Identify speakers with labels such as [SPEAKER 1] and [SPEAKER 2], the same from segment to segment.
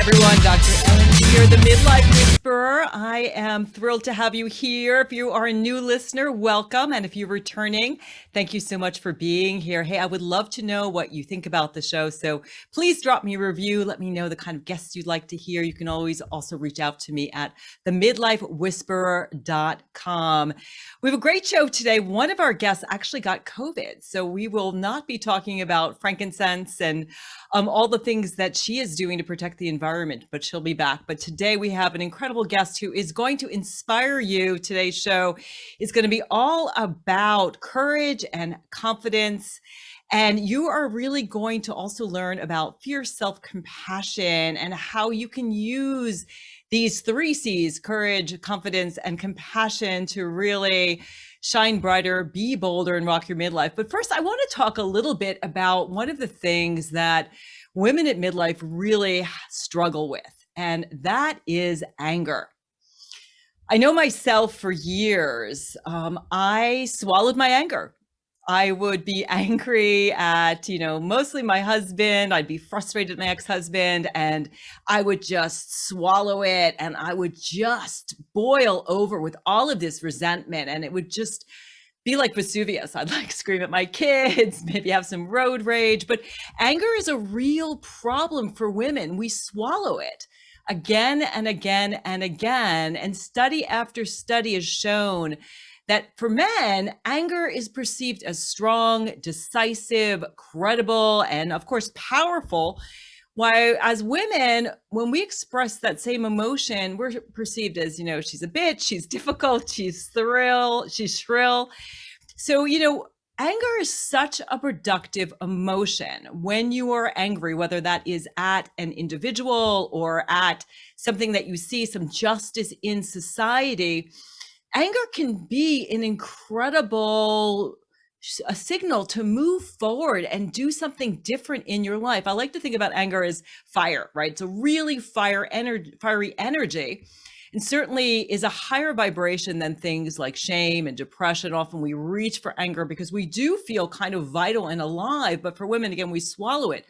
[SPEAKER 1] everyone, Dr. Ellen here, the Midlife Whisperer. I am thrilled to have you here. If you are a new listener, welcome. And if you're returning, thank you so much for being here. Hey, I would love to know what you think about the show. So please drop me a review. Let me know the kind of guests you'd like to hear. You can always also reach out to me at themidlifewhisperer.com. We have a great show today. One of our guests actually got COVID. So we will not be talking about frankincense and all the things that she is doing to protect the environment, but she'll be back. But today we have an incredible guest who is going to inspire you. Today's show is going to be all about courage and confidence. And you are really going to also learn about fierce self-compassion and how you can use these 3 C's, courage, confidence, and compassion, to really shine brighter, be bolder, and rock your midlife. But first, I want to talk a little bit about one of the things that women at midlife really struggle with, and that is anger. I know myself for years, I swallowed my anger. I would be angry at, mostly my husband. I'd be frustrated at my ex-husband, and I would just swallow it, and I would just boil over with all of this resentment, and it would just be like Vesuvius. I'd scream at my kids, maybe have some road rage. But anger is a real problem for women. We swallow it again and again and again. And study after study has shown that for men, anger is perceived as strong, decisive, credible, and of course, powerful. While as women, when we express that same emotion, we're perceived as, she's a bitch, she's difficult, she's shrill. So, anger is such a productive emotion. When you are angry, whether that is at an individual or at something that you see, some justice in society, anger can be an incredible signal to move forward and do something different in your life. I like to think about anger as fire, right? It's a really fiery energy, and certainly is a higher vibration than things like shame and depression. Often we reach for anger because we do feel kind of vital and alive, but for women, again, we swallow it.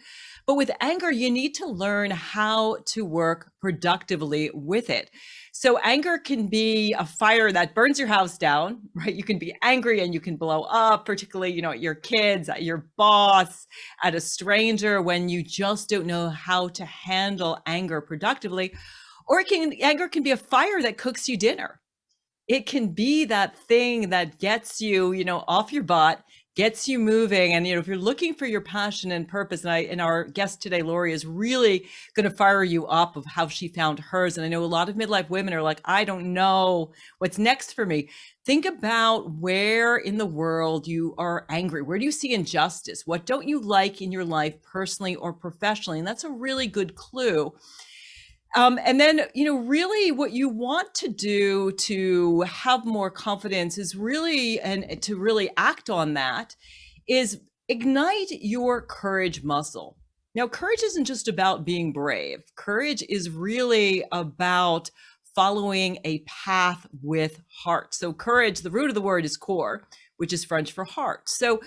[SPEAKER 1] But with anger, you need to learn how to work productively with it. So anger can be a fire that burns your house down, right? You can be angry and you can blow up, particularly, at your kids, at your boss, at a stranger, when you just don't know how to handle anger productively. Or anger can be a fire that cooks you dinner. It can be that thing that gets you, off your butt, gets you moving. And, if you're looking for your passion and purpose, and our guest today, Lori, is really going to fire you up of how she found hers. And I know a lot of midlife women are like, I don't know what's next for me. Think about where in the world you are angry. Where do you see injustice? What don't you like in your life personally or professionally? And that's a really good clue. And then, really what you want to do to have more confidence is really, and to really act on that, is ignite your courage muscle. Now, courage isn't just about being brave. Courage is really about following a path with heart. So courage, the root of the word is core, which is French for heart. So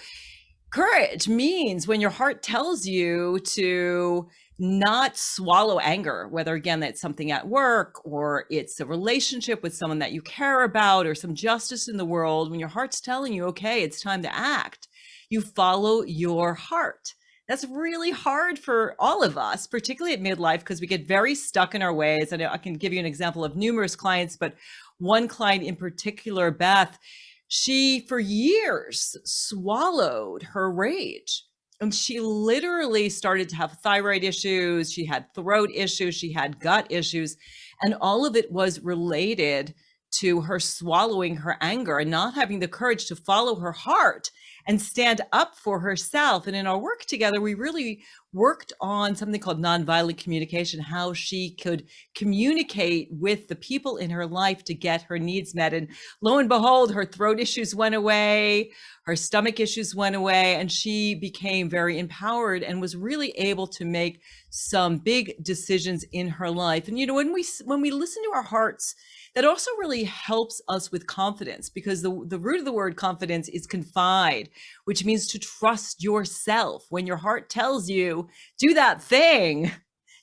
[SPEAKER 1] courage means when your heart tells you to not swallow anger, whether again, that's something at work or it's a relationship with someone that you care about or some justice in the world, when your heart's telling you, okay, it's time to act, you follow your heart. That's really hard for all of us, particularly at midlife, because we get very stuck in our ways. And I can give you an example of numerous clients, but one client in particular, Beth, she for years swallowed her rage. And she literally started to have thyroid issues. She had throat issues. She had gut issues. And all of it was related to her swallowing her anger and not having the courage to follow her heart and stand up for herself. And in our work together, we really worked on something called nonviolent communication, how she could communicate with the people in her life to get her needs met. And lo and behold, her throat issues went away, her stomach issues went away, and she became very empowered and was really able to make some big decisions in her life. And when we listen to our hearts, that also really helps us with confidence, because the root of the word confidence is confide, which means to trust yourself. When your heart tells you, do that thing,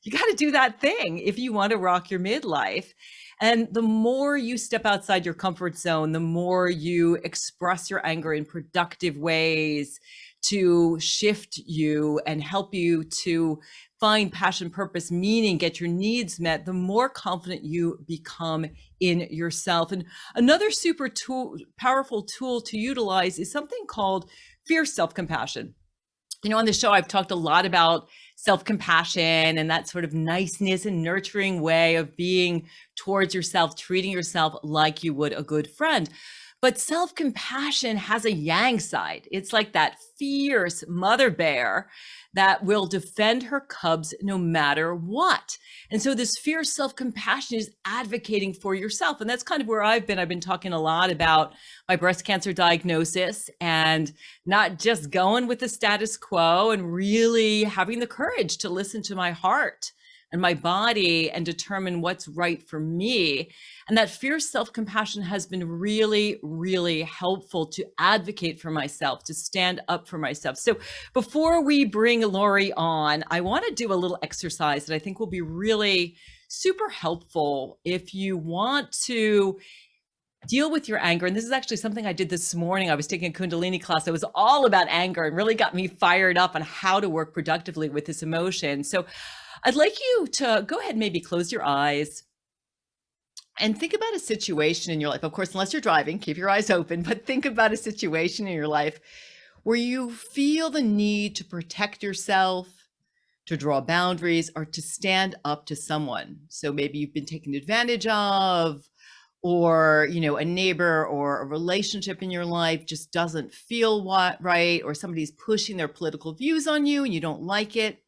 [SPEAKER 1] You got to do that thing if you want to rock your midlife. And the more you step outside your comfort zone, the more you express your anger in productive ways to shift you and help you to find passion, purpose, meaning, get your needs met, the more confident you become in yourself. And another super tool, powerful tool to utilize is something called fierce self-compassion. You know, on the show, I've talked a lot about self-compassion and that sort of niceness and nurturing way of being towards yourself, treating yourself like you would a good friend. But self-compassion has a yang side. It's like that fierce mother bear that will defend her cubs no matter what. And so this fierce self-compassion is advocating for yourself. And that's kind of where I've been. I've been talking a lot about my breast cancer diagnosis and not just going with the status quo and really having the courage to listen to my heart and my body and determine what's right for me. And that fierce self-compassion has been really, really helpful to advocate for myself, to stand up for myself. So before we bring Lori on, I want to do a little exercise that I think will be really super helpful if you want to deal with your anger. And this is actually something I did this morning. I was taking a Kundalini class that was all about anger and really got me fired up on how to work productively with this emotion. So I'd like you to go ahead and maybe close your eyes and think about a situation in your life. Of course, unless you're driving, keep your eyes open, but think about a situation in your life where you feel the need to protect yourself, to draw boundaries, or to stand up to someone. So maybe you've been taken advantage of, or, you know, a neighbor or a relationship in your life just doesn't feel right, or somebody's pushing their political views on you and you don't like it.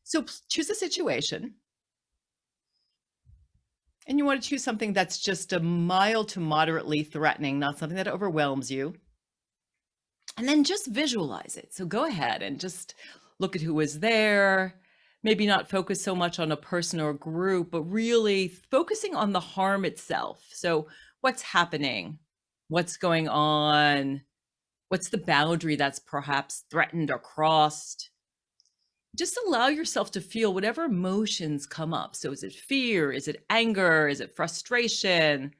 [SPEAKER 1] So choose a situation. And you want to choose something that's just a mild to moderately threatening, not something that overwhelms you. And then just visualize it. So go ahead and just look at who is there. Maybe not focus so much on a person or a group, but really focusing on the harm itself. So what's happening? What's going on? What's the boundary that's perhaps threatened or crossed? Just allow yourself to feel whatever emotions come up. So is it fear? Is it anger? Is it frustration?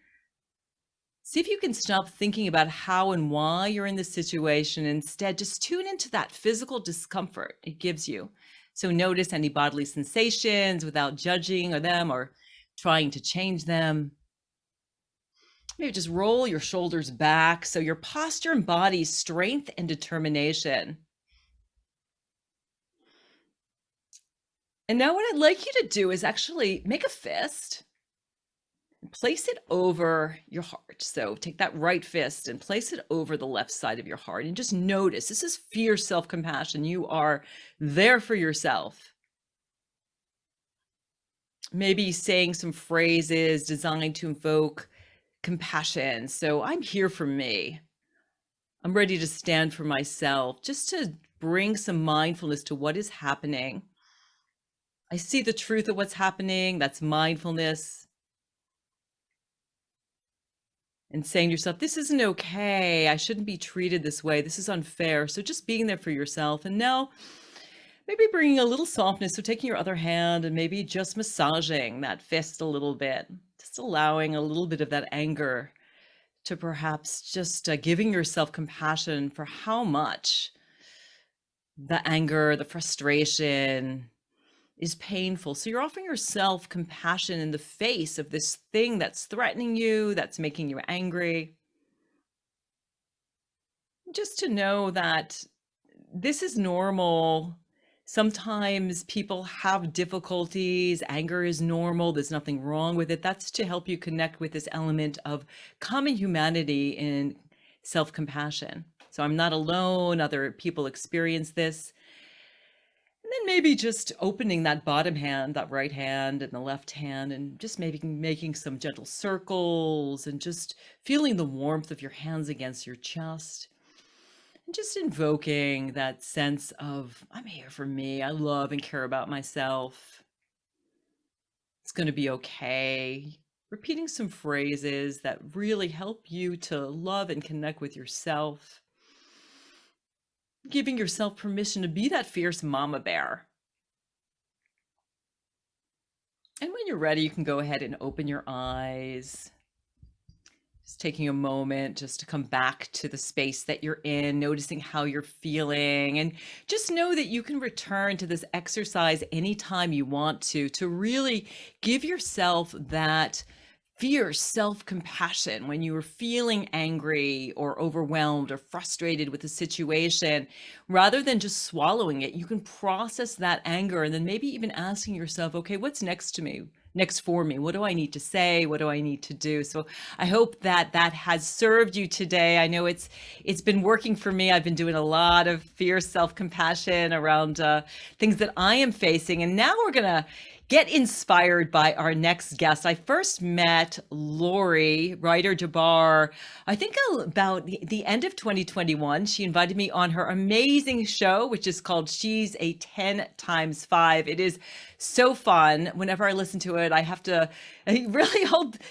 [SPEAKER 1] See if you can stop thinking about how and why you're in this situation. Instead, just tune into that physical discomfort it gives you. So notice any bodily sensations without judging them or trying to change them. Maybe just roll your shoulders back so your posture embodies strength and determination. And now what I'd like you to do is actually make a fist and place it over your heart. So take that right fist and place it over the left side of your heart and just notice, this is fierce self-compassion. You are there for yourself. Maybe saying some phrases designed to invoke compassion. So I'm here for me. I'm ready to stand for myself, just to bring some mindfulness to what is happening. I see the truth of what's happening. That's mindfulness. And saying to yourself, this isn't okay. I shouldn't be treated this way. This is unfair. So just being there for yourself. And now maybe bringing a little softness. So taking your other hand and maybe just massaging that fist a little bit, just allowing a little bit of that anger to perhaps just giving yourself compassion for how much the anger, the frustration is painful. So you're offering yourself compassion in the face of this thing that's threatening you, that's making you angry. Just to know that this is normal. Sometimes people have difficulties. Anger is normal. There's nothing wrong with it. That's to help you connect with this element of common humanity and self-compassion. So I'm not alone. Other people experience this. And then maybe just opening that bottom hand, that right hand and the left hand, and just maybe making some gentle circles and just feeling the warmth of your hands against your chest. And just invoking that sense of, I'm here for me. I love and care about myself. It's going to be okay. Repeating some phrases that really help you to love and connect with yourself. Giving yourself permission to be that fierce mama bear. And when you're ready, you can go ahead and open your eyes. Just taking a moment just to come back to the space that you're in, noticing how you're feeling, and just know that you can return to this exercise anytime you want to really give yourself that fierce self-compassion when you are feeling angry or overwhelmed or frustrated with a situation. Rather than just swallowing it, you can process that anger and then maybe even asking yourself, okay, what's next to me? Next for me? What do I need to say? What do I need to do? So I hope that that has served you today. I know it's been working for me. I've been doing a lot of fierce self-compassion around things that I am facing. And now we're going to get inspired by our next guest. I first met Lori Ryder Jabbar, I think about the end of 2021. She invited me on her amazing show, which is called She's a 10 times 5. It is so fun. Whenever I listen to it, I really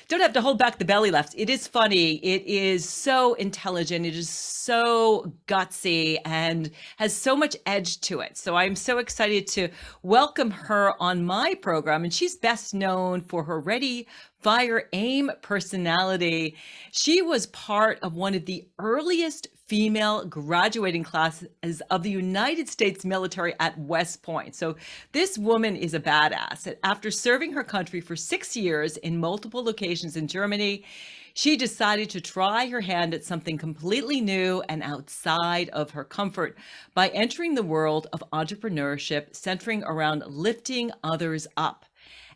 [SPEAKER 1] don't have to hold back the belly laughs. It is funny. It is so intelligent. It is so gutsy and has so much edge to it. So I'm so excited to welcome her on my program. And she's best known for her Ready, Fire, Aim personality. She was part of one of the earliest female graduating classes of the United States military at West Point. So this woman is a badass. After serving her country for 6 years in multiple locations in Germany, she decided to try her hand at something completely new and outside of her comfort by entering the world of entrepreneurship, centering around lifting others up.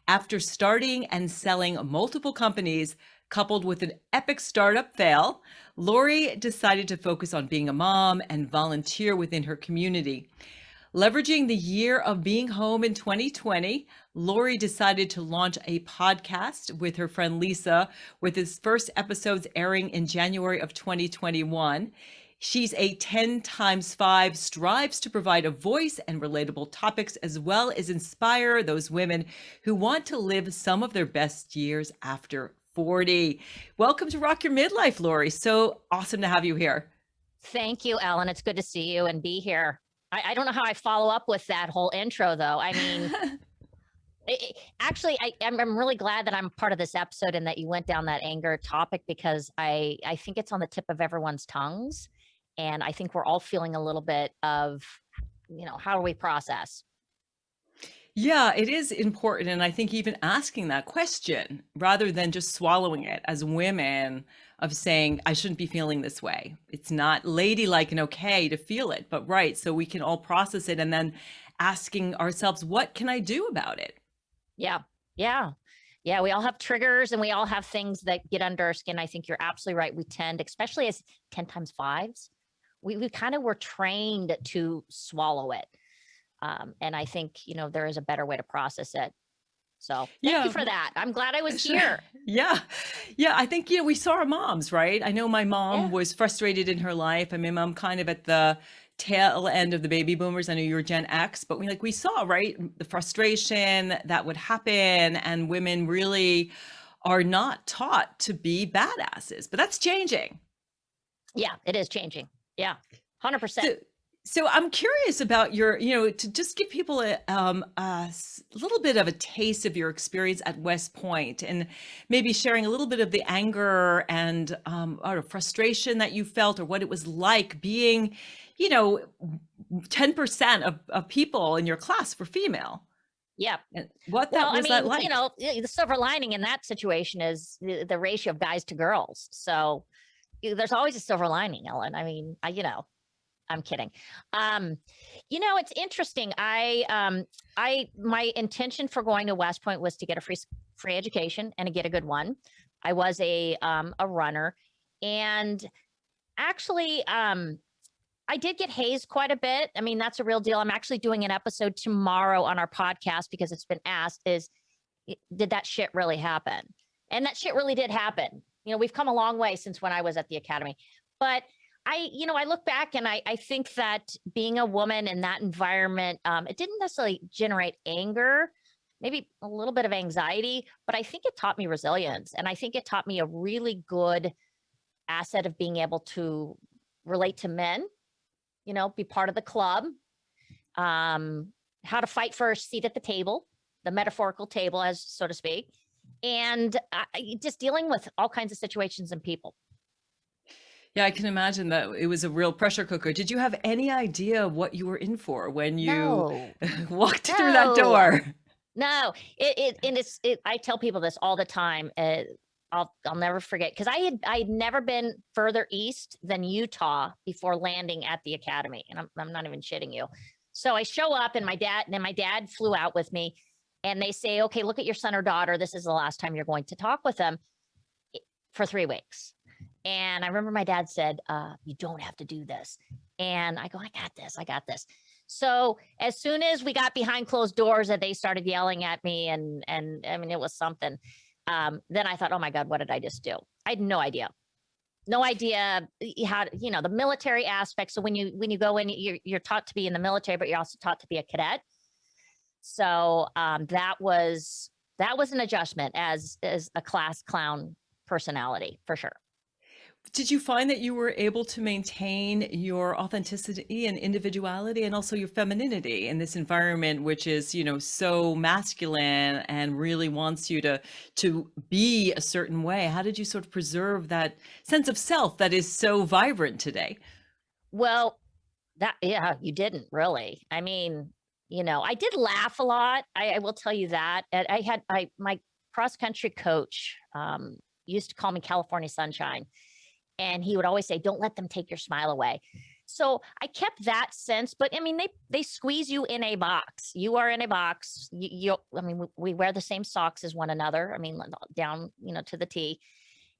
[SPEAKER 1] After starting and selling multiple companies, coupled with an epic startup fail, Lori decided to focus on being a mom and volunteer within her community. Leveraging the year of being home in 2020, Lori decided to launch a podcast with her friend Lisa, with its first episodes airing in January of 2021. She's a 10 times 5, strives to provide a voice and relatable topics, as well as inspire those women who want to live some of their best years after 40. Welcome to Rock Your Midlife, Lori. So awesome to have you here.
[SPEAKER 2] Thank you, Ellen. It's good to see you and be here. I don't know how I follow up with that whole intro, though. I mean, actually, I'm really glad that I'm part of this episode and that you went down that anger topic, because I think it's on the tip of everyone's tongues. And I think we're all feeling a little bit of, how do we process?
[SPEAKER 1] Yeah, it is important. And I think even asking that question rather than just swallowing it as women, of saying, I shouldn't be feeling this way. It's not ladylike and okay to feel it, but right. So we can all process it and then asking ourselves, what can I do about it?
[SPEAKER 2] Yeah. Yeah. Yeah. We all have triggers and we all have things that get under our skin. I think you're absolutely right. We tend, especially as 10 times 5s, we kind of were trained to swallow it. And I think, there is a better way to process it. So thank you for that. I'm glad I was here.
[SPEAKER 1] Yeah. Yeah. I think, we saw our moms, right? I know my mom was frustrated in her life. I mean, I'm kind of at the tail end of the baby boomers. I know you're Gen X, but we saw, right, the frustration that would happen, and women really are not taught to be badasses, but that's changing.
[SPEAKER 2] Yeah, it is changing. Yeah. 100%.
[SPEAKER 1] So I'm curious about your, to just give people a little bit of a taste of your experience at West Point, and maybe sharing a little bit of the anger and or frustration that you felt, or what it was like being, 10% of people in your class were female.
[SPEAKER 2] Yeah.
[SPEAKER 1] And what that was that like?
[SPEAKER 2] The silver lining in that situation is the ratio of guys to girls. So there's always a silver lining, Ellen. I mean, I'm kidding. It's interesting. My intention for going to West Point was to get a free education and to get a good one. I was a runner, and actually, I did get hazed quite a bit. I mean, that's a real deal. I'm actually doing an episode tomorrow on our podcast because it's been asked, did that shit really happen? And that shit really did happen. We've come a long way since when I was at the academy, but I look back and I think that being a woman in that environment, it didn't necessarily generate anger, maybe a little bit of anxiety, but I think it taught me resilience. And I think it taught me a really good asset of being able to relate to men, be part of the club, how to fight for a seat at the table, the metaphorical table, as so to speak, and just dealing with all kinds of situations and people.
[SPEAKER 1] Yeah, I can imagine that it was a real pressure cooker. Did you have any idea what you were in for when you
[SPEAKER 2] No,
[SPEAKER 1] walked through that
[SPEAKER 2] no,
[SPEAKER 1] door?
[SPEAKER 2] no. I tell people this all the time. I'll never forget because I had never been further east than Utah before landing at the academy, and I'm not even shitting you. So I show up, and my dad flew out with me, and they say, "Okay, look at your son or daughter. This is the last time you're going to talk with them for 3 weeks." And I remember my dad said, "You don't have to do this." And I go, "I got this. I got this." So as soon as we got behind closed doors and they started yelling at me, and I mean, it was something. Then I thought, oh my God, what did I just do? I had no idea. No idea how, the military aspect. So when you go in, you're taught to be in the military, but you're also taught to be a cadet. So that was an adjustment as a class clown personality for sure.
[SPEAKER 1] Did you find that you were able to maintain your authenticity and individuality and also your femininity in this environment, which is, so masculine and really wants you to be a certain way? How did you sort of preserve that sense of self that is so vibrant today?
[SPEAKER 2] Well, yeah, you didn't really. I mean, I did laugh a lot. I will tell you that. And my cross country coach used to call me California Sunshine, and he would always say, "Don't let them take your smile away." So I kept that sense, but I mean, they squeeze you in a box. You are in a box. I mean, we wear the same socks as one another. I mean, down, to the T,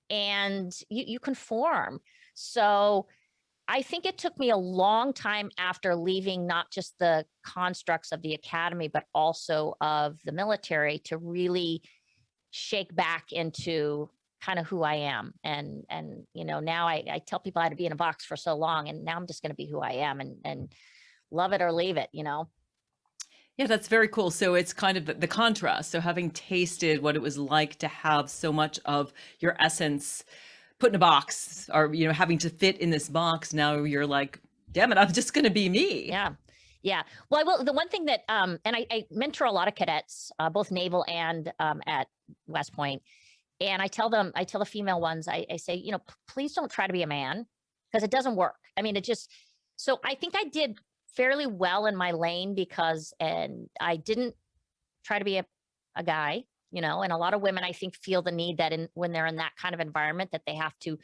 [SPEAKER 2] and you conform. So I think it took me a long time after leaving not just the constructs of the academy, but also of the military to really shake back into kind of who I am. And now I tell people I had to be in a box for so long, and now I'm just going to be who I am and love it or leave it.
[SPEAKER 1] Yeah, that's very cool. So it's kind of the contrast. So having tasted what it was like to have so much of your essence put in a box, or having to fit in this box, now you're like, damn it, I'm just going to be me.
[SPEAKER 2] Yeah. Yeah. Well, I will. The one thing that, and I mentor a lot of cadets, both naval and at West Point. And I tell the female ones, I say, please don't try to be a man because it doesn't work. I mean, so I think I did fairly well in my lane and I didn't try to be a guy, and a lot of women I think feel the need that when they're in that kind of environment that they have to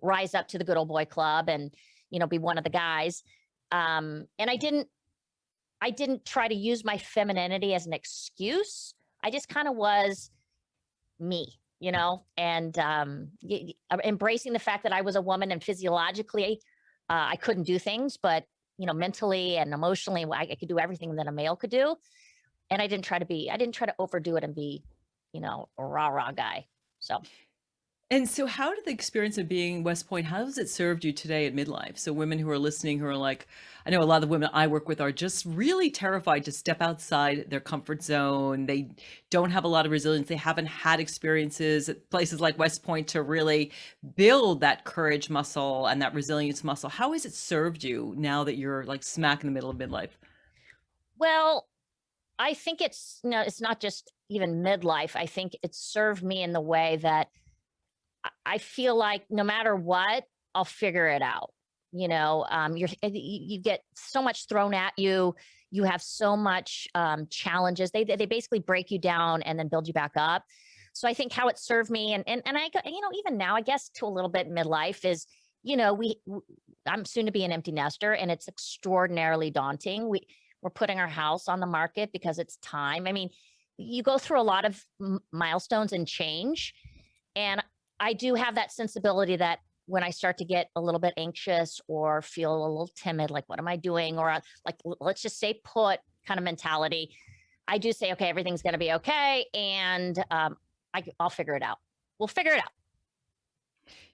[SPEAKER 2] rise up to the good old boy club and, be one of the guys. And I didn't try to use my femininity as an excuse. I just kind of was me, and embracing the fact that I was a woman and physiologically I couldn't do things, but mentally and emotionally I could do everything that a male could do. And I didn't try to overdo it and be, a rah guy. So
[SPEAKER 1] And so how did the experience of being West Point, how has it served you today at midlife? So women who are listening, who are like, I know a lot of the women I work with are just really terrified to step outside their comfort zone. They don't have a lot of resilience. They haven't had experiences at places like West Point to really build that courage muscle and that resilience muscle. How has it served you now that you're like smack in the middle of midlife?
[SPEAKER 2] well, I think it's not just even midlife. I think it served me in the way that I feel like no matter what, I'll figure it out. You get so much thrown at you. You have so much challenges. They basically break you down and then build you back up. So I think how it served me, and I go, even now, I guess to a little bit in midlife is, I'm soon to be an empty nester, and it's extraordinarily daunting. We're putting our house on the market because it's time. I mean, you go through a lot of milestones and change, and I do have that sensibility that when I start to get a little bit anxious or feel a little timid, like, what am I doing? Or like, let's just say put kind of mentality, I do say, okay, everything's going to be okay. And I'll figure it out. We'll figure it out.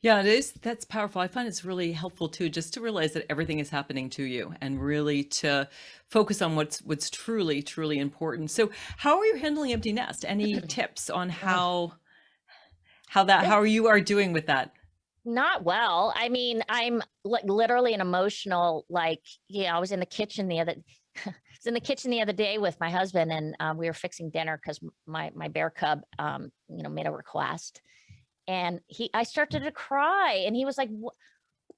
[SPEAKER 1] Yeah, it is. That's powerful. I find it's really helpful too, just to realize that everything is happening to you and really to focus on what's truly, truly important. So how are you handling empty nest? Any tips on how you are doing with that?
[SPEAKER 2] Not well. I mean, I'm like literally an emotional, like, I was in the kitchen the other was in the kitchen the other day with my husband, and we were fixing dinner because my bear cub, made a request, and I started to cry, and he was like, "What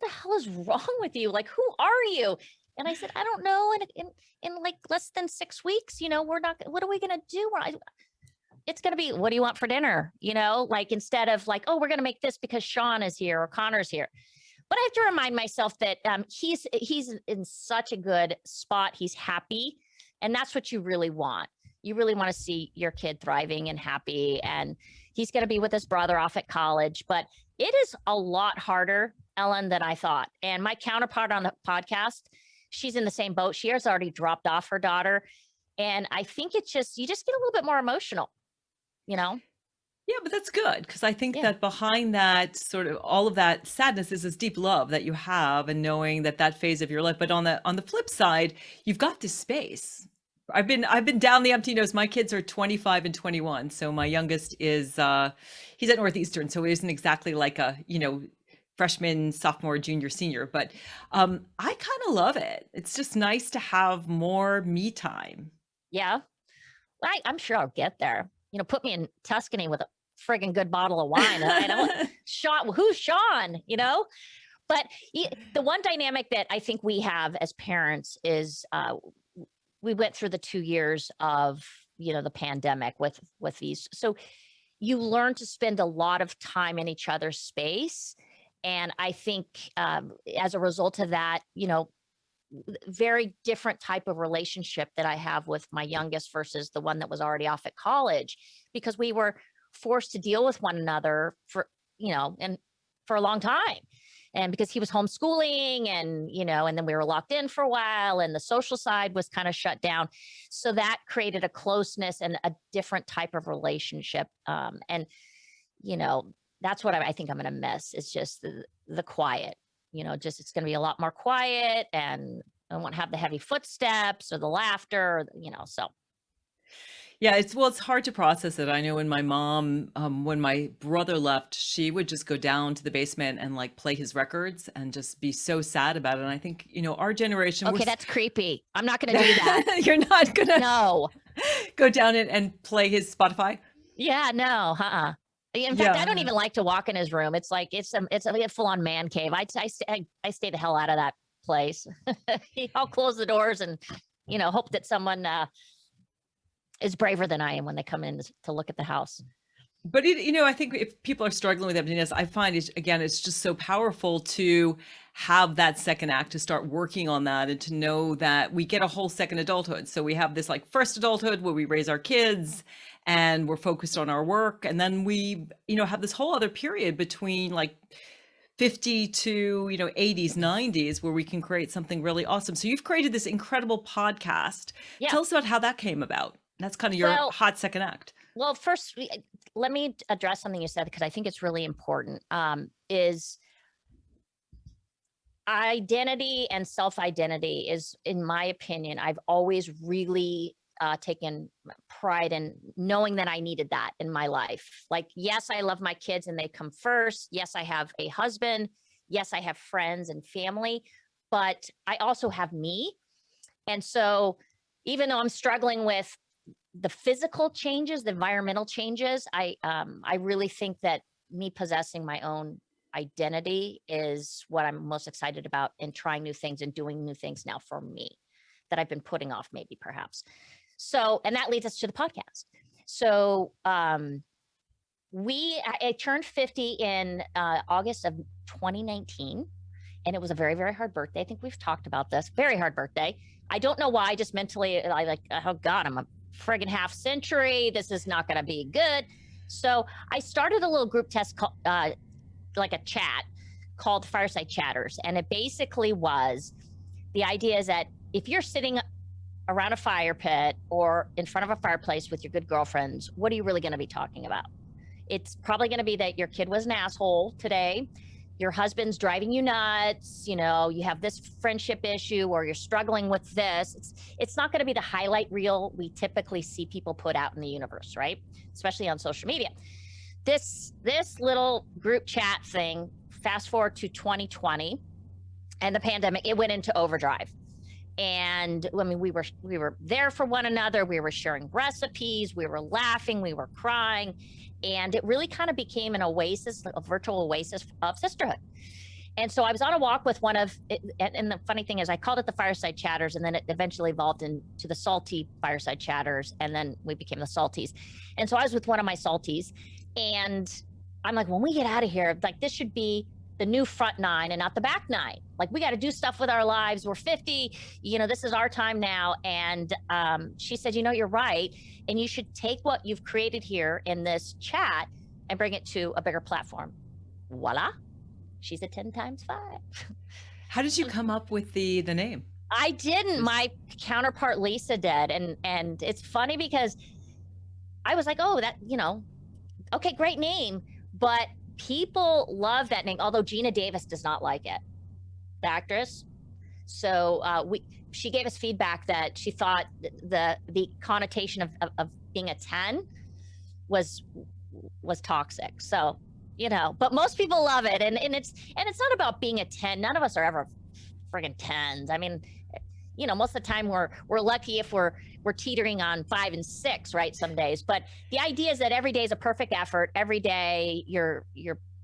[SPEAKER 2] the hell is wrong with you? Like, who are you?" And I said, "I don't know. In like less than 6 weeks, we're not. What are we gonna do? It's going to be, what do you want for dinner? Like, instead of like, oh, we're going to make this because Sean is here or Connor's here." But I have to remind myself that he's in such a good spot. He's happy. And that's what you really want. You really want to see your kid thriving and happy. And he's going to be with his brother off at college. But it is a lot harder, Ellen, than I thought. And my counterpart on the podcast, she's in the same boat. She has already dropped off her daughter. And I think you just get a little bit more emotional.
[SPEAKER 1] Yeah, but that's good, because I think
[SPEAKER 2] Yeah.
[SPEAKER 1] that behind that sort of all of that sadness is this deep love that you have, and knowing that phase of your life. But on the flip side, you've got this space. I've been down the empty nose. My kids are 25 and 21. So my youngest is he's at Northeastern, so it isn't exactly like a, freshman, sophomore, junior, senior, but I kind of love it. It's just nice to have more me time.
[SPEAKER 2] Yeah. I'm sure I'll get there. Put me in Tuscany with a friggin' good bottle of wine. I don't Sean, who's Sean, But the one dynamic that I think we have as parents is we went through the 2 years of, the pandemic with these. So you learn to spend a lot of time in each other's space. And I think as a result of that, very different type of relationship that I have with my youngest versus the one that was already off at college, because we were forced to deal with one another for a long time. And because he was homeschooling and then we were locked in for a while, and the social side was kind of shut down. So that created a closeness and a different type of relationship. And that's what I think I'm going to miss. It's just the quiet. It's going to be a lot more quiet, and I won't have the heavy footsteps or the laughter, so.
[SPEAKER 1] Yeah, it's hard to process it. I know when my mom, when my brother left, she would just go down to the basement and like play his records and just be so sad about it. And I think, our generation.
[SPEAKER 2] Okay, that's creepy. I'm not going to do that.
[SPEAKER 1] You're not going to
[SPEAKER 2] No.
[SPEAKER 1] go down and play his Spotify?
[SPEAKER 2] Yeah, no, In fact, I don't even like to walk in his room. It's like it's a full-on man cave. I stay the hell out of that place. I'll close the doors and hope that someone is braver than I am when they come in to look at the house.
[SPEAKER 1] But I think if people are struggling with emptiness, I find it's just so powerful to have that second act, to start working on that, and to know that we get a whole second adulthood. So we have this like first adulthood where we raise our kids and we're focused on our work, and then we have this whole other period between like 50 to 80s, 90s, where we can create something really awesome. So you've created this incredible podcast.
[SPEAKER 2] Yeah.
[SPEAKER 1] Tell us about how that came about. That's kind of your hot second act.
[SPEAKER 2] Well, first, let me address something you said, because I think it's really important. Is identity and self-identity is, in my opinion, I've always really taken pride in knowing that I needed that in my life. Like, yes, I love my kids and they come first. Yes, I have a husband. Yes, I have friends and family, but I also have me. And so even though I'm struggling with the physical changes, the environmental changes, I really think that me possessing my own identity is what I'm most excited about, in trying new things and doing new things now for me that I've been putting off, maybe perhaps. So, and that leads us to the podcast. So I turned 50 in August of 2019, and it was a very, very hard birthday. I think we've talked about this. Very hard birthday. I don't know why, just mentally, I like, oh God, I'm a friggin' half century. This is not going to be good. So I started a little group test, like a chat called Fireside Chatters. And it basically was, the idea is that if you're sitting around a fire pit or in front of a fireplace with your good girlfriends, what are you really going to be talking about? It's probably going to be that your kid was an asshole today. Your husband's driving you nuts. You have this friendship issue, or you're struggling with this. It's not going to be the highlight reel we typically see people put out in the universe, right? Especially on social media. This little group chat thing, fast forward to 2020 and the pandemic, it went into overdrive. And I mean, we were there for one another. We were sharing recipes. We were laughing. We were crying, and it really kind of became an oasis, a virtual oasis of sisterhood. And so I was on a walk with one of, and the funny thing is, I called it the Fireside Chatters, and then it eventually evolved into the Salty Fireside Chatters, and then we became the Salties. And so I was with one of my Salties, and I'm like, when we get out of here, like this should be the new front nine and not the back nine. Like we got to do stuff with our lives. We're 50, this is our time now. And she said, you're right. And you should take what you've created here in this chat and bring it to a bigger platform. Voila. She's a 10 times 5.
[SPEAKER 1] How did you come up with the name?
[SPEAKER 2] I didn't. My counterpart Lisa did. And it's funny because I was like, oh, that, okay, great name. But people love that name, although Gina Davis does not like it, the actress. So she gave us feedback that she thought the connotation of being a 10 was toxic. So, but most people love it. And it's not about being a 10. None of us are ever friggin' 10s. I mean, most of the time we're lucky if we're teetering on 5 and 6, right? Some days, but the idea is that every day is a perfect effort. Every day you're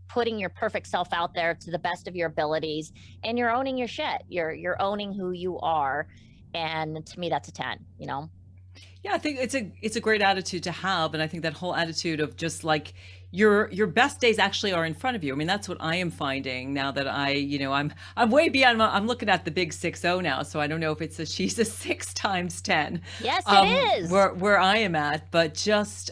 [SPEAKER 2] putting your perfect self out there to the best of your abilities, and you're owning your shit. You're owning who you are. And to me, that's a 10,
[SPEAKER 1] Yeah, I think it's a great attitude to have. And I think that whole attitude of just like your best days actually are in front of you. I mean, that's what I am finding now that I'm way beyond, I'm looking at the big 6-0 now. So I don't know if she's a 6 times 10.
[SPEAKER 2] Yes, it is.
[SPEAKER 1] Where I am at, but just,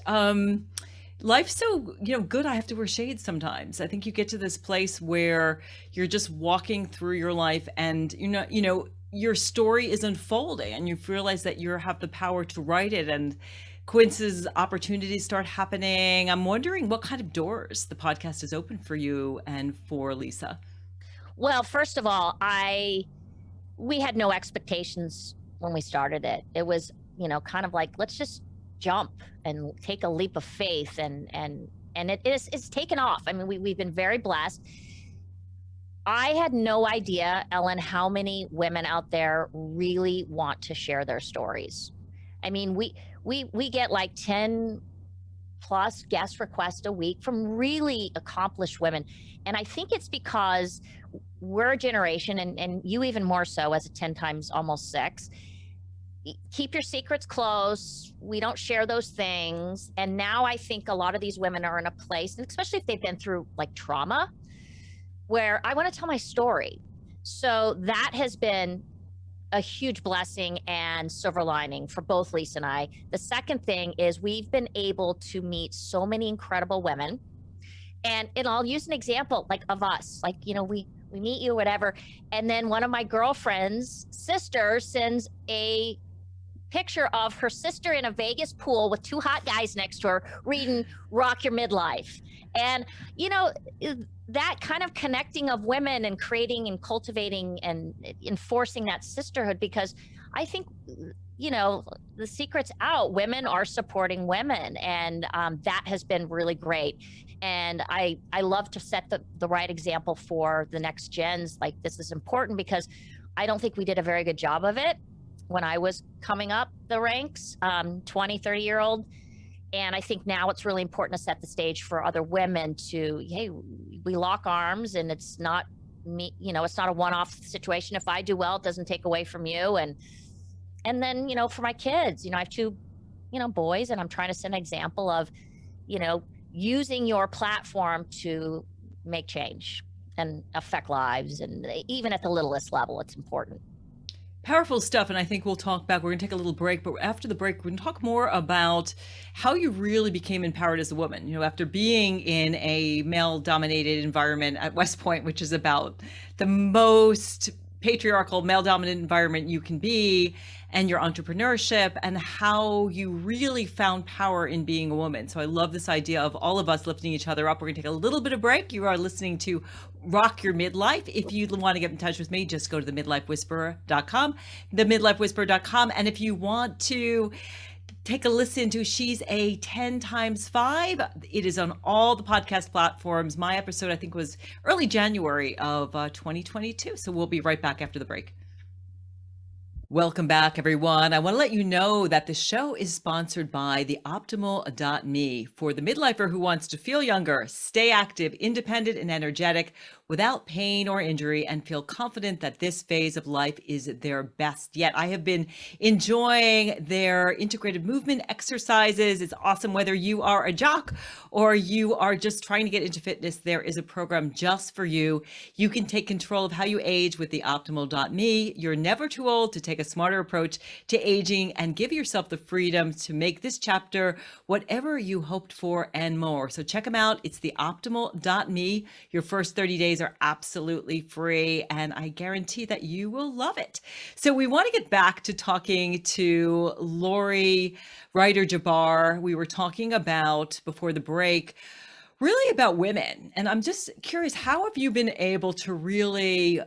[SPEAKER 1] life's so, good. I have to wear shades sometimes. I think you get to this place where you're just walking through your life and, your story is unfolding and you realize that you have the power to write it, and coincidences, opportunities start happening. I'm wondering what kind of doors the podcast has opened for you and for Lisa.
[SPEAKER 2] Well, first of all, we had no expectations when we started it. It was, kind of like, let's just jump and take a leap of faith, and it's taken off. I mean, we've been very blessed. I had no idea, Ellen, how many women out there really want to share their stories. I mean, we get like 10 plus guest requests a week from really accomplished women. And I think it's because we're a generation, and you even more so as a 10 times almost 6, keep your secrets close. We don't share those things. And now I think a lot of these women are in a place, and especially if they've been through like trauma, where I want to tell my story. So that has been a huge blessing and silver lining for both Lisa and I. The second thing is we've been able to meet so many incredible women. And I'll use an example like of us, like, we meet you, whatever. And then one of my girlfriend's sisters sends a picture of her sister in a Vegas pool with 2 hot guys next to her reading Rock Your Midlife. And, that kind of connecting of women and creating and cultivating and enforcing that sisterhood, because I think, the secret's out. Women are supporting women, and that has been really great. And I love to set the right example for the next gens. Like, this is important because I don't think we did a very good job of it when I was coming up the ranks, 20, 30-year-old. And I think now it's really important to set the stage for other women to, hey, we lock arms, and it's not me, it's not a one-off situation. If I do well, it doesn't take away from you. And then, for my kids, I have 2, boys, and I'm trying to set an example of, using your platform to make change and affect lives. And even at the littlest level, it's important.
[SPEAKER 1] Powerful stuff. And I think we'll talk back. We're going to take a little break, but after the break, we're going to talk more about how you really became empowered as a woman. After being in a male dominated environment at West Point, which is about the most patriarchal male dominant environment you can be, and your entrepreneurship, and how you really found power in being a woman. So I love this idea of all of us lifting each other up. We're going to take a little bit of break. You are listening to Rock Your Midlife. If you want to get in touch with me, just go to themidlifewhisperer.com, themidlifewhisperer.com. And if you want to take a listen to She's a 10 times 5, it is on all the podcast platforms. My episode, I think, was early January of 2022. So we'll be right back after the break. Welcome back, everyone. I want to let you know that the show is sponsored by the optimal.me for the midlifer who wants to feel younger, stay active, independent, and energetic without pain or injury, and feel confident that this phase of life is their best yet. I have been enjoying their integrated movement exercises. It's awesome. Whether you are a jock or you are just trying to get into fitness, there is a program just for you. You can take control of how you age with the optimal.me. You're never too old to take a smarter approach to aging and give yourself the freedom to make this chapter whatever you hoped for and more. So check them out. It's the optimal.me. Your first 30 days are absolutely free, and I guarantee that you will love it. So we want to get back to talking to Lori Ryder Jabbar. We were talking about before the break, really about women. And I'm just curious, how have you been able to really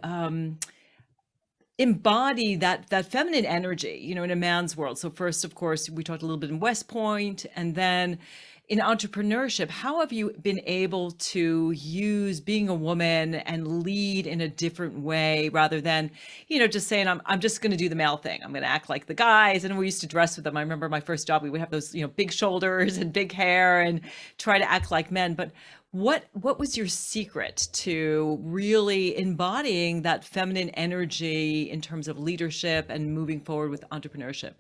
[SPEAKER 1] embody that feminine energy, in a man's world? So first, of course, we talked a little bit in West Point, and then in entrepreneurship, how have you been able to use being a woman and lead in a different way rather than, just saying, I'm just going to do the male thing. I'm going to act like the guys. And we used to dress with them. I remember my first job, we would have those, big shoulders and big hair and try to act like men. But what was your secret to really embodying that feminine energy in terms of leadership and moving forward with entrepreneurship?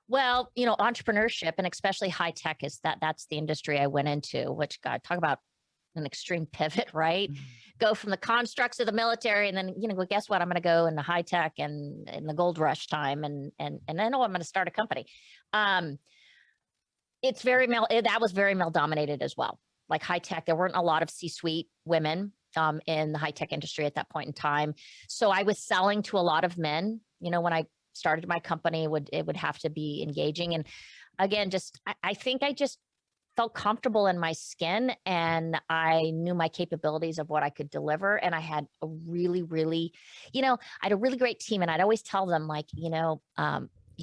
[SPEAKER 2] Well, entrepreneurship and especially high tech that's the industry I went into, which God, talk about an extreme pivot, right? Go from the constructs of the military and then, well, guess what? I'm going to go into high tech and in the gold rush time and then, I'm going to start a company. It's very male. That was very male dominated as well. Like high tech, there weren't a lot of C-suite women in the high tech industry at that point in time. So I was selling to a lot of men. When I started my company, it would have to be engaging. And again, I think I just felt comfortable in my skin, and I knew my capabilities of what I could deliver. And I had a really, really, I had a really great team. And I'd always tell them, like, you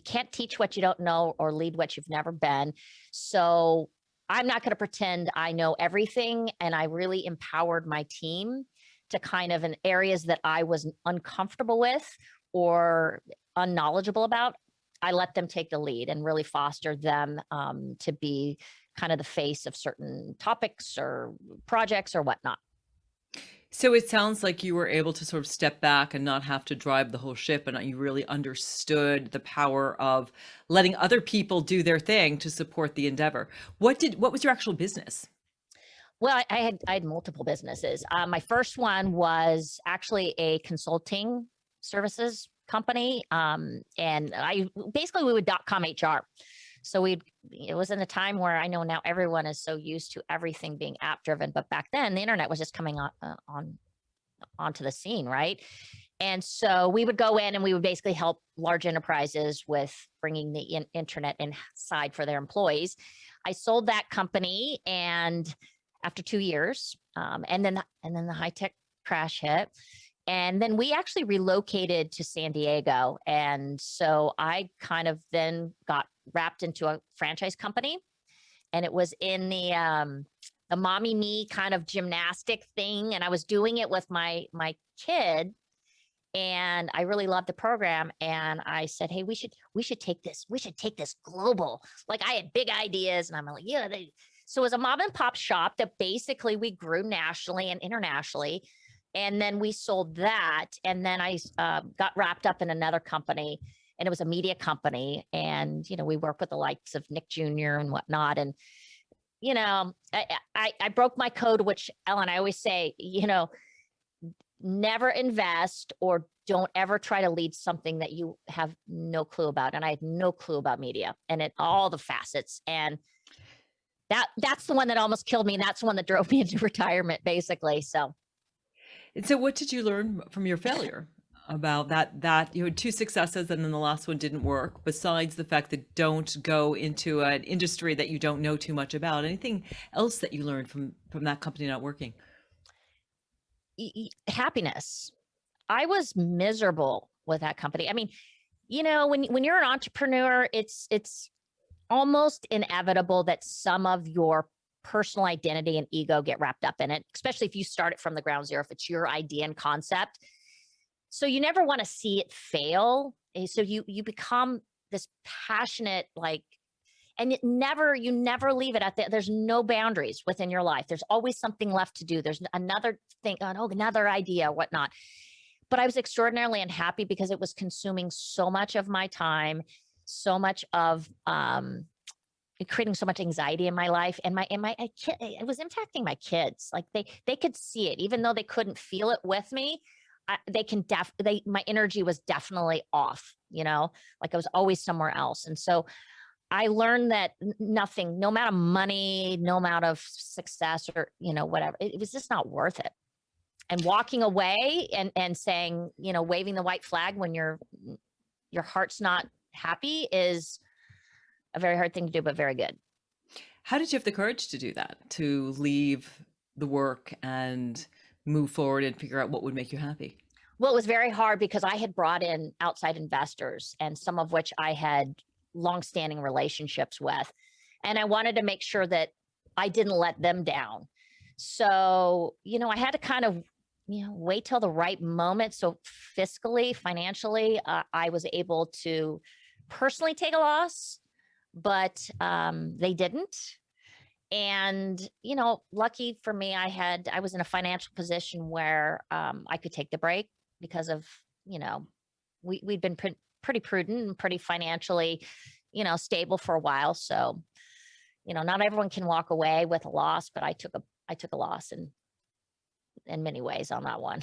[SPEAKER 2] can't teach what you don't know or lead what you've never been. So I'm not going to pretend I know everything. And I really empowered my team to kind of in areas that I was uncomfortable with or unknowledgeable about. I let them take the lead and really foster them to be kind of the face of certain topics or projects or whatnot.
[SPEAKER 1] So it sounds like you were able to sort of step back and not have to drive the whole ship, and you really understood the power of letting other people do their thing to support the endeavor. What was your actual business?
[SPEAKER 2] Well, I had multiple businesses. My first one was actually a consulting services company. And we would .com HR. So it was in a time where I know now everyone is so used to everything being app driven, but back then the internet was just coming onto the scene, right? And so we would go in and we would basically help large enterprises with bringing the internet inside for their employees. I sold that company, and after 2 years, and then the high tech crash hit. And then we actually relocated to San Diego. And so I kind of then got wrapped into a franchise company, and it was in the mommy me kind of gymnastic thing. And I was doing it with my kid, and I really loved the program. And I said, hey, we should take this global. Like, I had big ideas, and I'm like, yeah. So it was a mom and pop shop that basically we grew nationally and internationally. And then we sold that. And then I got wrapped up in another company, and it was a media company. And, we work with the likes of Nick Jr. and whatnot. And, I broke my code, which, Ellen, I always say, never invest or don't ever try to lead something that you have no clue about. And I had no clue about media and in all the facets. And that's the one that almost killed me. And that's the one that drove me into retirement, basically. So.
[SPEAKER 1] And so what did you learn from your failure about that you had two successes and then the last one didn't work, besides the fact that don't go into an industry that you don't know too much about? Anything else that you learned from that company not working?
[SPEAKER 2] Happiness. I was miserable with that company. I mean, when you're an entrepreneur, it's almost inevitable that some of your personal identity and ego get wrapped up in it, especially if you start it from the ground zero, if it's your idea and concept. So you never want to see it fail. So you become this passionate, like, and you never leave it there's no boundaries within your life. There's always something left to do. There's another thing, oh, another idea, whatnot. But I was extraordinarily unhappy because it was consuming so much of my time, so much of creating so much anxiety in my life, and it was impacting my kids. Like they could see it, even though they couldn't feel it with me. My energy was definitely off, like I was always somewhere else. And so I learned that nothing, no amount of money, no amount of success or, whatever, it was just not worth it. And walking away and saying, waving the white flag when your heart's not happy is a very hard thing to do, but very good.
[SPEAKER 1] How did you have the courage to do that, to leave the work and move forward and figure out what would make you happy?
[SPEAKER 2] Well, it was very hard because I had brought in outside investors, and some of which I had longstanding relationships with. And I wanted to make sure that I didn't let them down. So, I had to kind of, wait till the right moment. So fiscally, financially, I was able to personally take a loss, but they didn't. And, lucky for me, I was in a financial position where I could take the break because of, we'd been pretty prudent and pretty financially, stable for a while. So, not everyone can walk away with a loss, but I took a loss in many ways on that one.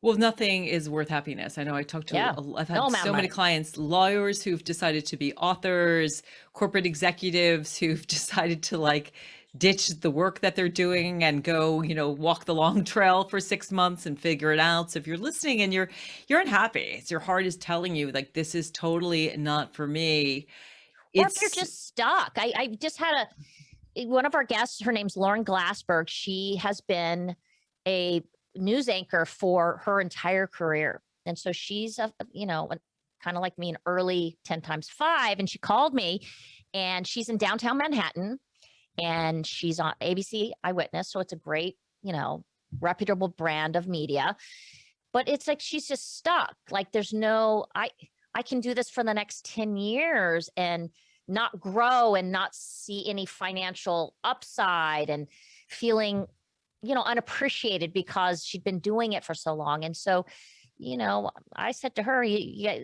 [SPEAKER 1] Well, nothing is worth happiness. I know
[SPEAKER 2] Yeah.
[SPEAKER 1] I've
[SPEAKER 2] No
[SPEAKER 1] had
[SPEAKER 2] amount of
[SPEAKER 1] so many
[SPEAKER 2] money.
[SPEAKER 1] clients, lawyers who've decided to be authors, corporate executives who've decided to like ditch the work that they're doing and go, walk the long trail for 6 months and figure it out. So if you're listening and you're unhappy, it's your heart is telling you like, this is totally not for me.
[SPEAKER 2] Or if you're
[SPEAKER 1] It's
[SPEAKER 2] just stuck. I just had one of our guests, her name's Lauren Glassberg. She has been a news anchor for her entire career. And so she's kind of like me, an early 10 times 5. And she called me, and she's in downtown Manhattan, and she's on ABC Eyewitness. So it's a great, reputable brand of media. But it's like she's just stuck. Like I can do this for the next 10 years and not grow and not see any financial upside, and feeling, unappreciated because she'd been doing it for so long. And so, I said to her,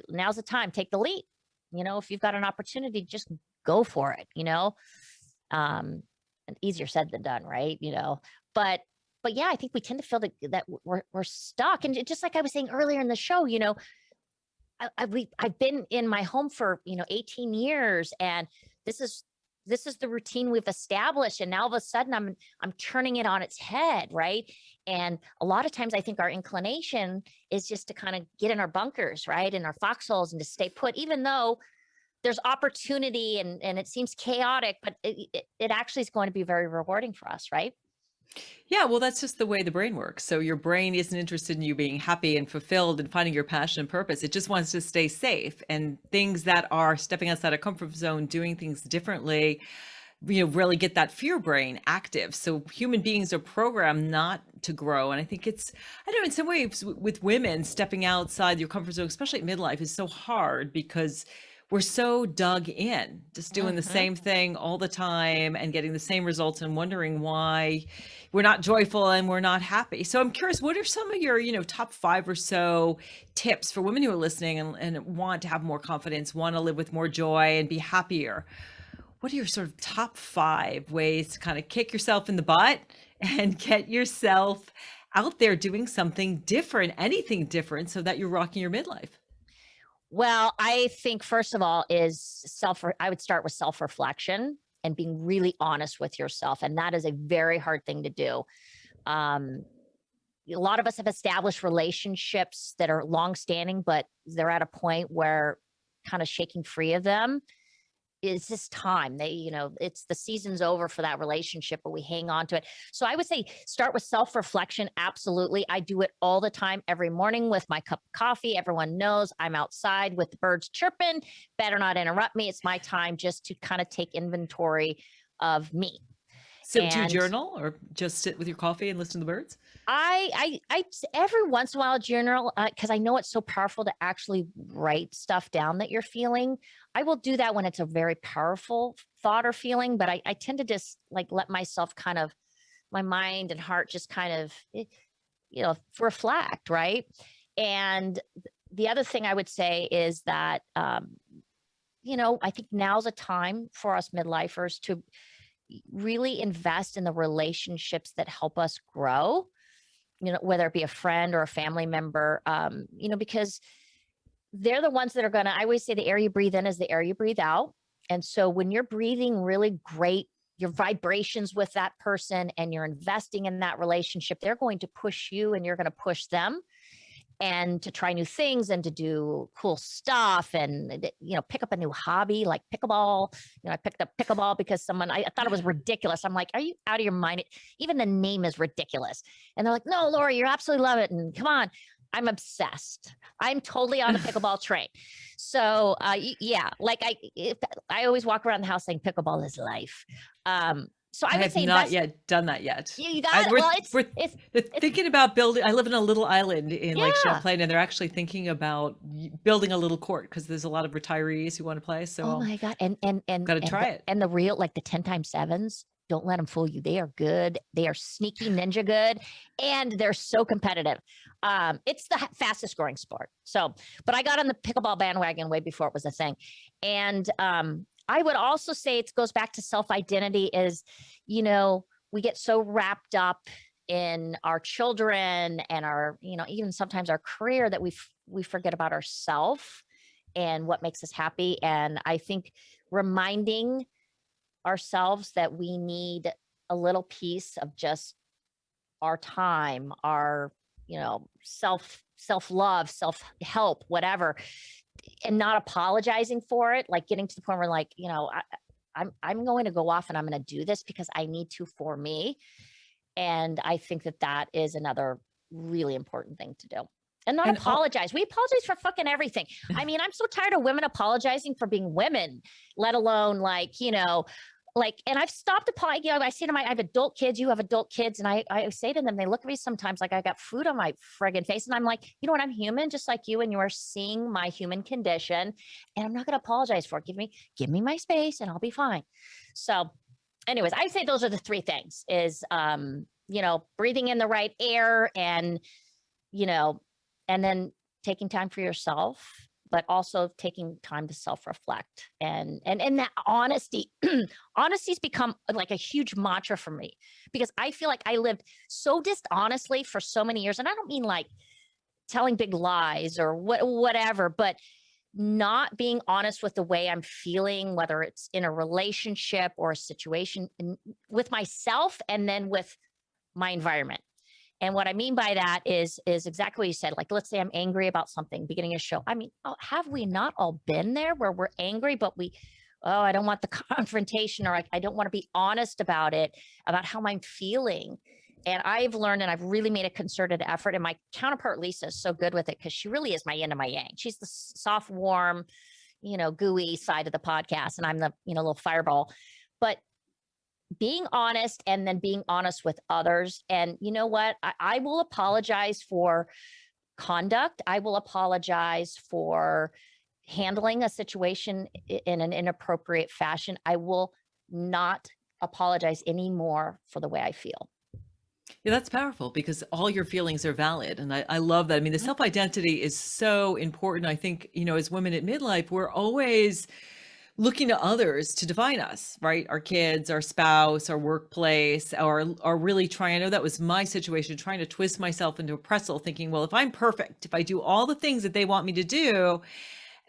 [SPEAKER 2] now's the time, take the leap. If you've got an opportunity, just go for it, um, easier said than done, right? But yeah, I think we tend to feel that we're stuck. And just like I was saying earlier in the show, I've been in my home for 18 years, and this is the routine we've established, and now all of a sudden I'm turning it on its head, right? And a lot of times I think our inclination is just to kind of get in our bunkers, right, in our foxholes, and to stay put, even though there's opportunity and it seems chaotic, but it actually is going to be very rewarding for us, right?
[SPEAKER 1] Yeah, well, that's just the way the brain works. So your brain isn't interested in you being happy and fulfilled and finding your passion and purpose. It just wants to stay safe. And things that are stepping outside of comfort zone, doing things differently, really get that fear brain active. So human beings are programmed not to grow. And I think I don't know, in some ways with women, stepping outside your comfort zone, especially at midlife, is so hard because we're so dug in, just doing the
[SPEAKER 2] Hmm.
[SPEAKER 1] same thing all the time and getting the same results and wondering why we're not joyful and we're not happy. So I'm curious, what are some of your, top 5 or so tips for women who are listening and want to have more confidence, want to live with more joy and be happier? What are your sort of top 5 ways to kind of kick yourself in the butt and get yourself out there doing something different, anything different, so that you're rocking your midlife?
[SPEAKER 2] Well, I think first of all I would start with self-reflection and being really honest with yourself. And that is a very hard thing to do. Um, a lot of us have established relationships that are long-standing, but they're at a point where kind of shaking free of them is this time. It's the season's over for that relationship, but we hang on to it. So I would say start with self-reflection. Absolutely. I do it all the time, every morning with my cup of coffee. Everyone knows I'm outside with the birds chirping. Better not interrupt me. It's my time just to kind of take inventory of me.
[SPEAKER 1] So do you
[SPEAKER 2] And
[SPEAKER 1] journal or just sit with your coffee and listen to the birds?
[SPEAKER 2] every once in a while journal, because I know it's so powerful to actually write stuff down that you're feeling. I will do that when it's a very powerful thought or feeling, but I tend to just like let myself kind of, my mind and heart just kind of, reflect, right? And the other thing I would say is that, I think now's a time for us midlifers to really invest in the relationships that help us grow, whether it be a friend or a family member, because they're the ones that are going to, I always say the air you breathe in is the air you breathe out. And so when you're breathing really great, your vibrations with that person and you're investing in that relationship, they're going to push you and you're going to push them and to try new things and to do cool stuff and pick up a new hobby like pickleball. I picked up pickleball because I thought it was ridiculous. I'm like, are you out of your mind? Even the name is ridiculous. And they're like, no, Laura, you absolutely love it, and come on. I'm obsessed. I'm totally on the pickleball train. So yeah, like I always walk around the house saying pickleball is life. So I
[SPEAKER 1] I
[SPEAKER 2] would
[SPEAKER 1] have
[SPEAKER 2] say
[SPEAKER 1] not
[SPEAKER 2] invest.
[SPEAKER 1] yet done that yet.
[SPEAKER 2] You got it. Well,
[SPEAKER 1] We're
[SPEAKER 2] it's
[SPEAKER 1] thinking about building. I live in a little island in Lake
[SPEAKER 2] yeah.
[SPEAKER 1] Champlain, and they're actually thinking about building a little court because there's a lot of retirees who want to play. So
[SPEAKER 2] Oh my God. And
[SPEAKER 1] got to
[SPEAKER 2] and
[SPEAKER 1] try
[SPEAKER 2] the,
[SPEAKER 1] it.
[SPEAKER 2] and the real, like the 10 times sevens, don't let them fool you. They are good. They are sneaky ninja good, and they're so competitive. It's the fastest growing sport. So, but I got on the pickleball bandwagon way before it was a thing. And I would also say it goes back to self-identity is, we get so wrapped up in our children and our, even sometimes our career that we forget about ourselves and what makes us happy. And I think reminding ourselves that we need a little piece of just our time, our, self love, self help, whatever, and not apologizing for it, like getting to the point where like, I'm going to go off and I'm going to do this because I need to for me. And I think that is another really important thing to do. And not
[SPEAKER 1] And
[SPEAKER 2] apologize. We apologize for fucking everything. I mean, I'm so tired of women apologizing for being women, let alone and I've stopped apologizing. I say to I have adult kids, you have adult kids. And I say to them, they look at me sometimes like I got food on my friggin' face. And I'm like, you know what? I'm human just like you. And you are seeing my human condition. And I'm not going to apologize for it. Give me my space and I'll be fine. So anyways, I'd say those are the three things is, breathing in the right air and, and then taking time for yourself, but also taking time to self-reflect and that honesty. Honesty's become like a huge mantra for me because I feel like I lived so dishonestly for so many years. And I don't mean like telling big lies or whatever, but not being honest with the way I'm feeling, whether it's in a relationship or a situation with myself and then with my environment. And what I mean by that is exactly what you said. Like, let's say I'm angry about something beginning a show. I mean, have we not all been there where we're angry, but I don't want the confrontation, or I don't want to be honest about it, about how I'm feeling. And I've learned, and I've really made a concerted effort. And my counterpart, Lisa, is so good with it because she really is my yin and my yang. She's the soft, warm, gooey side of the podcast. And I'm the, little fireball. But being honest and then being honest with others. And you know what? I will apologize for conduct. I will apologize for handling a situation in an inappropriate fashion. I will not apologize anymore for the way I feel.
[SPEAKER 1] yeah, that's powerful because all your feelings are valid. And I love that. I mean, the self-identity is so important. I think, as women at midlife, we're always looking to others to define us, right? Our kids, our spouse, our workplace, or really trying, I know that was my situation, trying to twist myself into a pretzel, thinking, well, if I'm perfect, if I do all the things that they want me to do,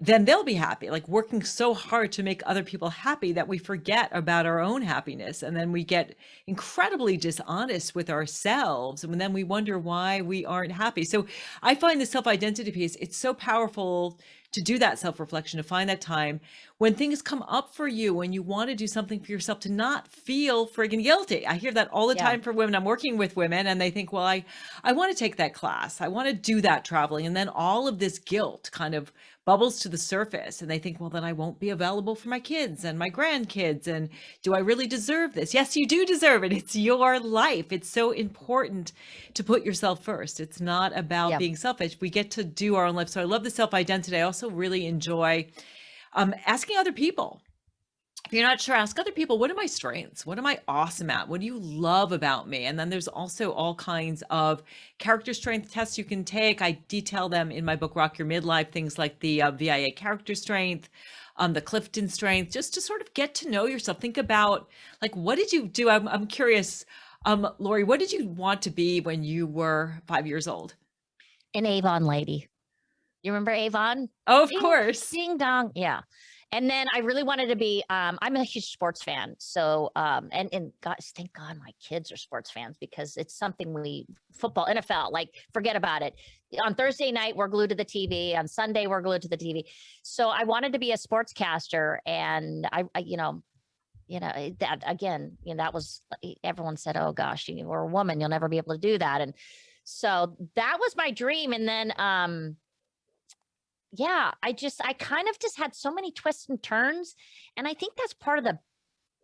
[SPEAKER 1] then they'll be happy, like working so hard to make other people happy that we forget about our own happiness. And then we get incredibly dishonest with ourselves. And then we wonder why we aren't happy. So I find the self-identity piece, it's so powerful to do that self-reflection, to find that time when things come up for you, when you want to do something for yourself, to not feel friggin' guilty. I hear that all the
[SPEAKER 2] Yeah.
[SPEAKER 1] time for women. I'm working with women and they think, well, I want to take that class. I want to do that traveling. And then all of this guilt kind of bubbles to the surface and they think, well, then I won't be available for my kids and my grandkids. And do I really deserve this? Yes, you do deserve it. It's your life. It's so important to put yourself first. It's not about
[SPEAKER 2] Yeah.
[SPEAKER 1] being selfish. We get to do our own life. So I love the self-identity. I also really enjoy asking other people. If you're not sure, ask other people, what are my strengths? What am I awesome at? What do you love about me? And then there's also all kinds of character strength tests you can take. I detail them in my book, Rock Your Midlife, things like the VIA character strength, the Clifton strength, just to sort of get to know yourself. Think about, like, what did you do? I'm curious, Lori, what did you want to be when you were 5 years old?
[SPEAKER 2] An Avon lady. You remember Avon?
[SPEAKER 1] Oh, of
[SPEAKER 2] Ding,
[SPEAKER 1] course.
[SPEAKER 2] ding dong. Yeah. And then I really wanted to be, I'm a huge sports fan. So, and guys, thank God my kids are sports fans because it's something football, NFL, like forget about it. On Thursday night, we're glued to the TV. On Sunday, we're glued to the TV. So I wanted to be a sportscaster. And that again, that was, everyone said, oh gosh, you're a woman, you'll never be able to do that. And so that was my dream. And then, yeah, I kind of just had so many twists and turns. And I think that's part of the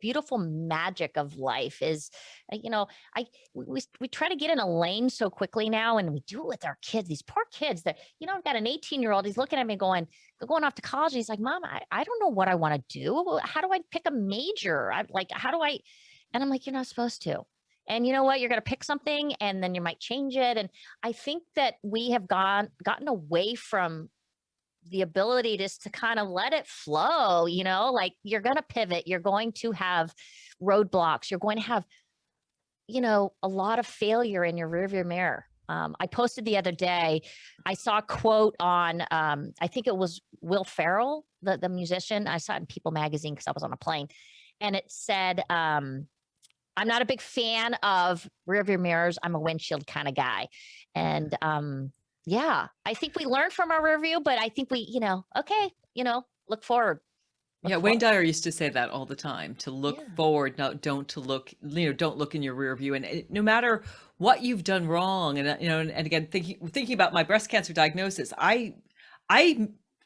[SPEAKER 2] beautiful magic of life is, I we try to get in a lane so quickly now, and we do it with our kids, these poor kids that, I've got an 18-year-old, he's looking at me going off to college. And he's like, Mom, I don't know what I want to do. How do I pick a major? How do I, and I'm like, you're not supposed to. And you know what? You're going to pick something and then you might change it. And I think that we have gotten away from the ability just to kind of let it flow, like you're going to pivot, you're going to have roadblocks, you're going to have, a lot of failure in your rearview mirror. I posted the other day, I saw a quote on, I think it was Will Ferrell, the musician. I saw it in People magazine because I was on a plane. And it said, I'm not a big fan of rearview mirrors. I'm a windshield kind of guy. And yeah, I think we learn from our review, but I think we, okay, look forward.
[SPEAKER 1] Yeah, Wayne Dyer used to say that all the time, to look
[SPEAKER 2] Yeah.
[SPEAKER 1] forward, don't to look, don't look in your rear view. And no matter what you've done wrong, and and again, thinking about my breast cancer diagnosis, I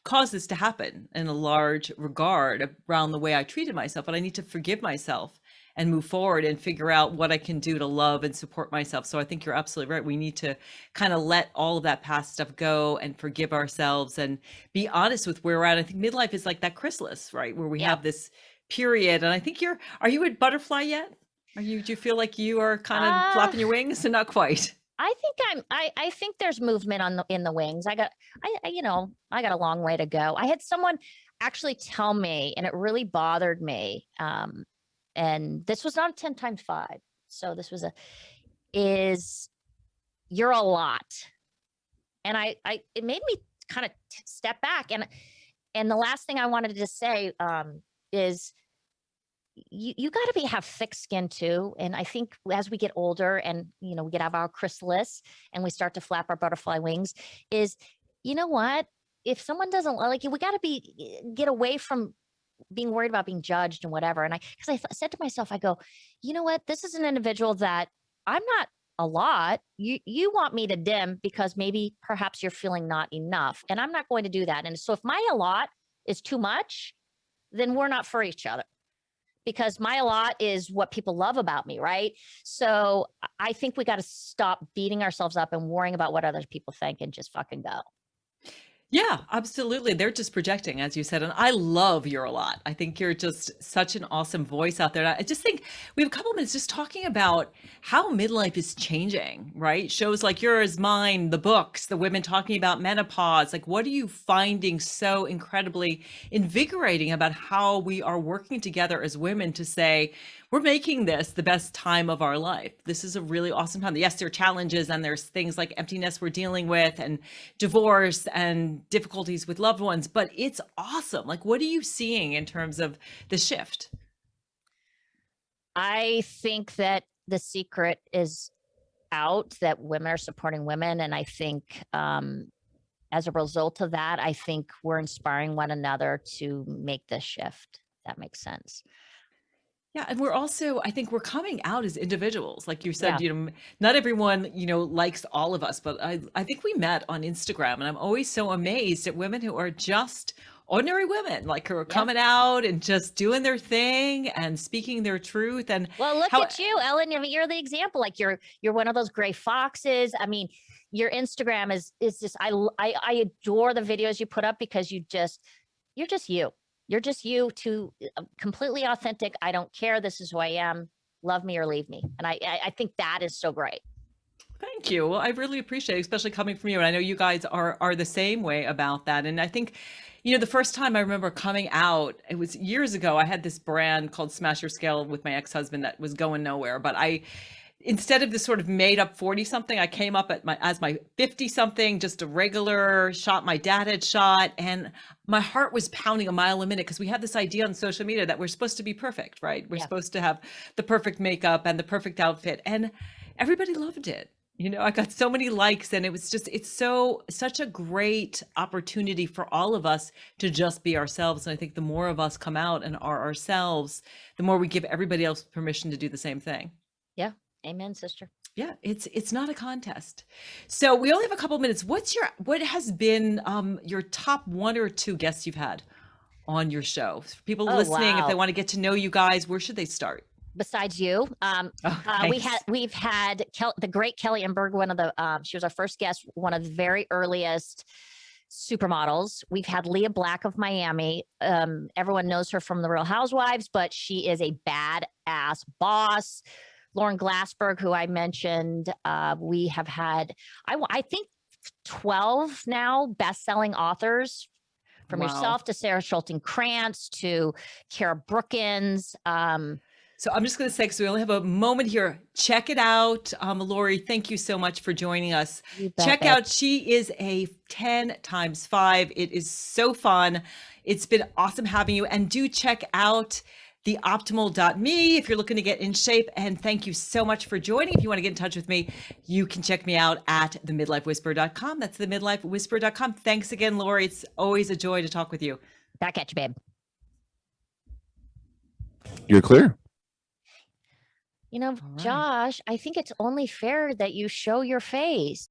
[SPEAKER 1] caused this to happen in a large regard around the way I treated myself, but I need to forgive myself and move forward and figure out what I can do to love and support myself. So I think you're absolutely right. We need to kind of let all of that past stuff go and forgive ourselves and be honest with where we're at. I think midlife is like that chrysalis, right? Where we
[SPEAKER 2] Yeah.
[SPEAKER 1] have this period. And I think are you a butterfly yet? Do you feel like you are kind of flapping your wings? And not quite.
[SPEAKER 2] I think I think there's movement in the wings. I got a long way to go. I had someone actually tell me, and it really bothered me. And this was not 10 times 5. So this was you're a lot. And it made me kind of step back. And the last thing I wanted to say, is you got to have thick skin too. And I think as we get older and, we get out of our chrysalis and we start to flap our butterfly wings is, you know what? If someone doesn't like you, we got to get away from being worried about being judged and whatever. And because I said to myself, I go, you know what? This is an individual that I'm not a lot. You want me to dim because perhaps you're feeling not enough. And I'm not going to do that. And so if my a lot is too much, then we're not for each other. Because my a lot is what people love about me, right? So I think we got to stop beating ourselves up and worrying about what other people think and just fucking go.
[SPEAKER 1] Yeah, absolutely. They're just projecting, as you said. And I love You're a Lot. I think you're just such an awesome voice out there. And I just think we have a couple of minutes just talking about how midlife is changing, right? Shows like Yours, Mine, the books, the women talking about menopause. Like, what are you finding so incredibly invigorating about how we are working together as women to say, we're making this the best time of our life. This is a really awesome time. Yes, there are challenges and there's things like emptiness we're dealing with and divorce and difficulties with loved ones, but it's awesome. Like, what are you seeing in terms of the shift?
[SPEAKER 2] I think that the secret is out that women are supporting women. And I think as a result of that, I think we're inspiring one another to make this shift. If that makes sense.
[SPEAKER 1] Yeah, and we're also, I think we're coming out as individuals. Like you said,
[SPEAKER 2] Yeah.
[SPEAKER 1] not everyone, likes all of us, but I think we met on Instagram, and I'm always so amazed at women who are just ordinary women, like who are
[SPEAKER 2] Yeah.
[SPEAKER 1] coming out and just doing their thing and speaking their truth. And
[SPEAKER 2] Well, look
[SPEAKER 1] how,
[SPEAKER 2] at you, Ellen. I mean, you're the example. Like you're one of those gray foxes. I mean, your Instagram is just I adore the videos you put up because you're just you. You're just you to completely authentic. I don't care. This is who I am. Love me or leave me. And I think that is so great.
[SPEAKER 1] Thank you. Well, I really appreciate it, especially coming from you. And I know you guys are the same way about that. And I think, the first time I remember coming out, it was years ago. I had this brand called Smash Your Scale with my ex-husband that was going nowhere. But instead of this sort of made up 40 something, I came up as my 50 something, just a regular shot my dad had shot. And my heart was pounding a mile a minute because we have this idea on social media that we're supposed to be perfect, right? We're
[SPEAKER 2] Yeah.
[SPEAKER 1] supposed to have the perfect makeup and the perfect outfit. And everybody loved it. I got so many likes, and it's such a great opportunity for all of us to just be ourselves. And I think the more of us come out and are ourselves, the more we give everybody else permission to do the same thing.
[SPEAKER 2] Yeah. Amen, sister.
[SPEAKER 1] Yeah, it's not a contest. So we only have a couple minutes. What has been your top one or two guests you've had on your show? For people
[SPEAKER 2] Oh,
[SPEAKER 1] listening, if they
[SPEAKER 2] wow.
[SPEAKER 1] want to get to know you guys, where should they start?
[SPEAKER 2] Besides you,
[SPEAKER 1] Oh,
[SPEAKER 2] we've had the great Kelly Emberg, one of the she was our first guest, one of the very earliest supermodels. We've had Leah Black of Miami. Everyone knows her from the Real Housewives, but she is a badass boss. Lauren Glassberg, who I mentioned, we have had, I think 12 now best-selling authors, from
[SPEAKER 1] wow.
[SPEAKER 2] yourself to Sarah Schulten Krantz to Kara Brookins.
[SPEAKER 1] So I'm just going to say, because we only have a moment here, check it out. Lori, thank you so much for joining us. Check out, she is a 10 times 5. It is so fun. It's been awesome having you. And do check out theoptimal.me if you're looking to get in shape. And thank you so much for joining. If you want to get in touch with me, you can check me out at themidlifewhisperer.com. That's themidlifewhisperer.com. Thanks again, Lori. It's always a joy to talk with you.
[SPEAKER 2] Back at you, babe.
[SPEAKER 3] You're clear.
[SPEAKER 2] Josh, I think it's only fair that you show your face.